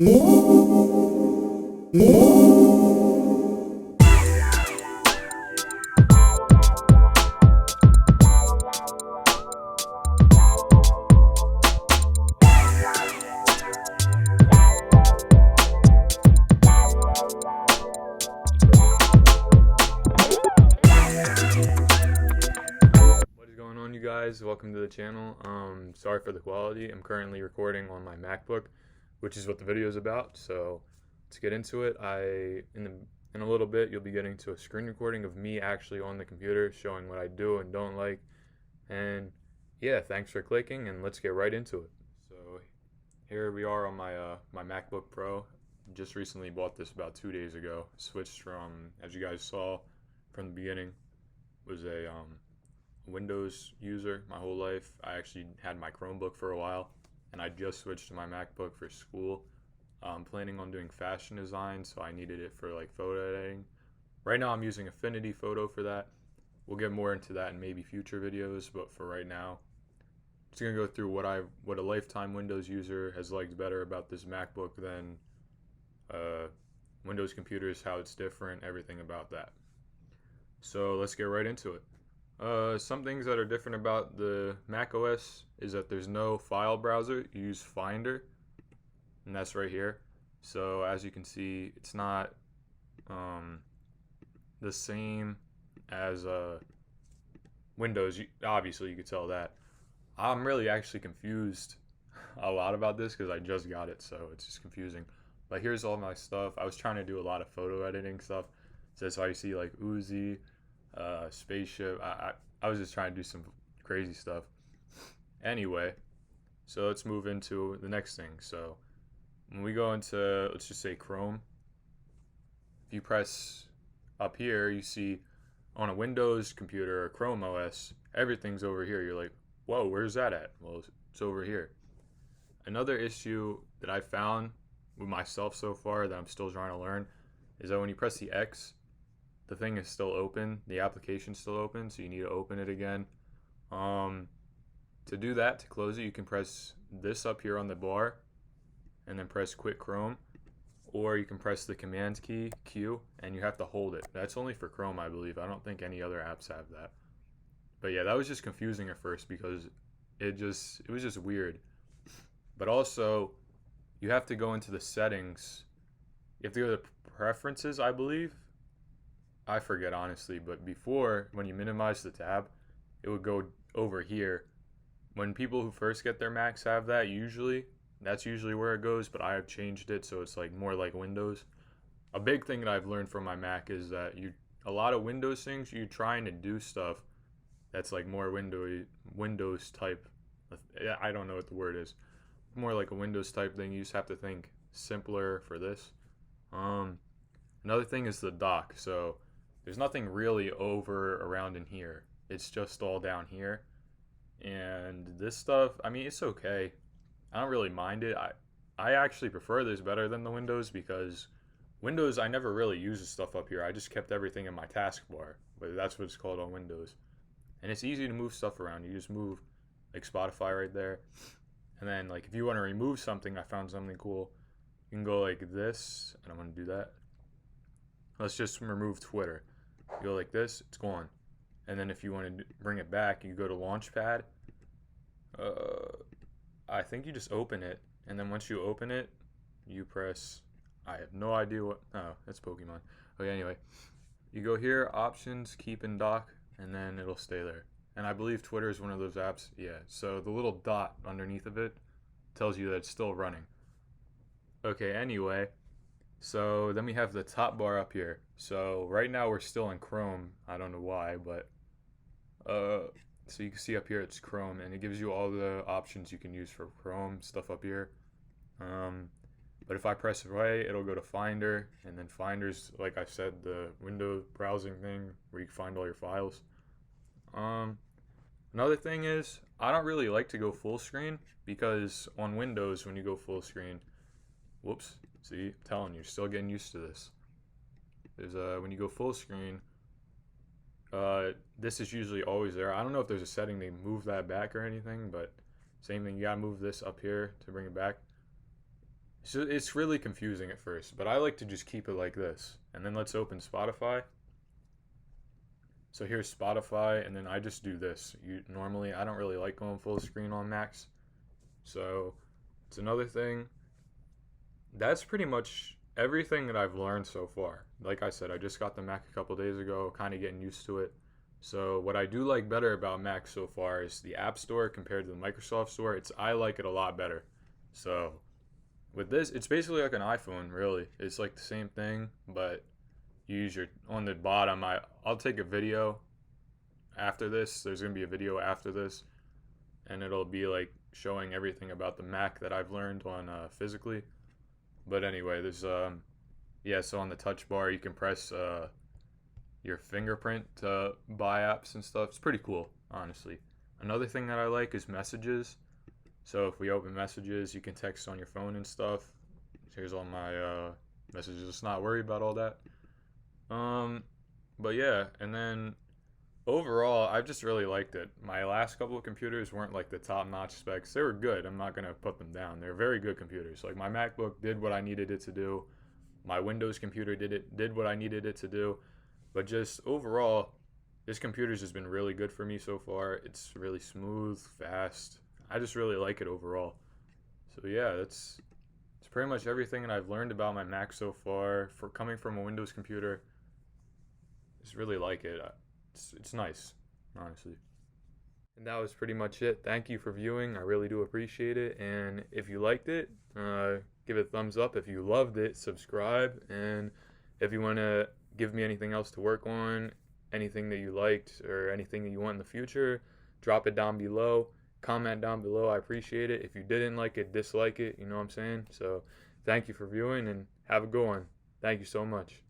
What is going on, you guys? Welcome to the channel. Sorry for the quality. I'm currently recording on my MacBook, which is what the video is about. So let's get into it. In a little bit, you'll be getting to a screen recording of me actually on the computer, showing what I do and don't like. And yeah, thanks for clicking, and let's get right into it. So here we are on my MacBook Pro. Just recently bought this about 2 days ago. Switched from, as you guys saw from the beginning, was a Windows user my whole life. I actually had my Chromebook for a while, and I just switched to my MacBook for school. I'm planning on doing fashion design, so I needed it for like photo editing. Right now I'm using Affinity Photo for that. We'll get more into that in maybe future videos, but for right now, just gonna go through what a lifetime Windows user has liked better about this MacBook than Windows computers, how it's different, everything about that. So let's get right into it. Some things that are different about the Mac OS is that there's no file browser. You use Finder, and that's right here. So as you can see, it's not the same as Windows. Obviously, you could tell that. I'm really actually confused a lot about this because I just got it, so it's just confusing. But here's all my stuff. I was trying to do a lot of photo editing stuff. So that's why you see like Uzi, spaceship. I was just trying to do some crazy stuff. Anyway, so let's move into the next thing. So when we go into, let's just say Chrome, if you press up here, you see on a Windows computer or Chrome OS, everything's over here. You're like, whoa, where's that at? Well, it's over here. Another issue that I found with myself so far that I'm still trying to learn is that when you press the X, the thing is still open, the application's still open, so you need to open it again. To do that, to close it, you can press this up here on the bar and then press Quit Chrome, or you can press the Command key, Q, and you have to hold it. That's only for Chrome, I believe. I don't think any other apps have that. But yeah, that was just confusing at first because it was just weird. But also, you have to go into the settings. You have to go to preferences, I believe. I forget honestly, but before, when you minimize the tab, it would go over here. When people who first get their Macs have that, that's usually where it goes, but I have changed it so it's like more like Windows. A big thing that I've learned from my Mac is that a lot of Windows things, you're trying to do stuff that's like more Windows type. I don't know what the word is. More like a Windows type thing. You just have to think simpler for this. Another thing is the dock. So there's nothing really around in here. It's just all down here. And this stuff, I mean, it's okay. I don't really mind it. I actually prefer this better than the Windows because Windows, I never really used the stuff up here. I just kept everything in my taskbar, but that's what it's called on Windows. And it's easy to move stuff around. You just move like Spotify right there. And then like if you want to remove something, I found something cool. You can go like this. I don't want to do that. Let's just remove Twitter. You go like this, it's gone. And then if you want to bring it back, you go to Launchpad. I think you just open it, and then once you open it, you press. I have no idea what. Oh, that's Pokemon. Okay, anyway, you go here, options, keep in dock, and then it'll stay there. And I believe Twitter is one of those apps. Yeah. So the little dot underneath of it tells you that it's still running. Okay. Anyway. So then we have the top bar up here. So right now we're still in Chrome. I don't know why, but so you can see up here it's Chrome, and it gives you all the options you can use for Chrome stuff up here. But if I press away, it'll go to Finder, and then Finder's, like I said, the window browsing thing where you can find all your files. Another thing is I don't really like to go full screen because on Windows when you go full screen, whoops. See, I'm telling you, still getting used to this. There's when you go full screen, this is usually always there. I don't know if there's a setting to move that back or anything, but same thing. You gotta move this up here to bring it back. So it's really confusing at first, but I like to just keep it like this. And then let's open Spotify. So here's Spotify, and then I just do this. Normally I don't really like going full screen on Macs, so it's another thing. That's pretty much everything that I've learned so far. Like I said, I just got the Mac a couple days ago, kind of getting used to it. So what I do like better about Mac so far is the App Store compared to the Microsoft Store. I like it a lot better. So with this, it's basically like an iPhone, really. It's like the same thing, but you use your on the bottom. I'll take a video after this. There's gonna be a video after this, and it'll be like showing everything about the Mac that I've learned on physically. But anyway, there's yeah. So on the touch bar, you can press your fingerprint to buy apps and stuff. It's pretty cool, honestly. Another thing that I like is messages. So if we open messages, you can text on your phone and stuff. Here's all my messages. Let's not worry about all that. But yeah, and then overall, I just really liked it. My last couple of computers weren't like the top-notch specs. They were good. I'm not gonna put them down. They're very good computers. Like my MacBook did what I needed it to do. My Windows computer did what I needed it to do. But just overall, this computer's just been really good for me so far. It's really smooth, fast. I just really like it overall. So yeah, it's pretty much everything that I've learned about my Mac so far. For coming from a Windows computer, just really like it. It's nice, honestly. And that was pretty much it. Thank you for viewing. I really do appreciate it. And if you liked it, give it a thumbs up. If you loved it, subscribe. And if you want to give me anything else to work on, anything that you liked, or anything that you want in the future, drop it down below. Comment down below. I appreciate it. If you didn't like it, dislike it. You know what I'm saying? So thank you for viewing, and have a good one. Thank you so much.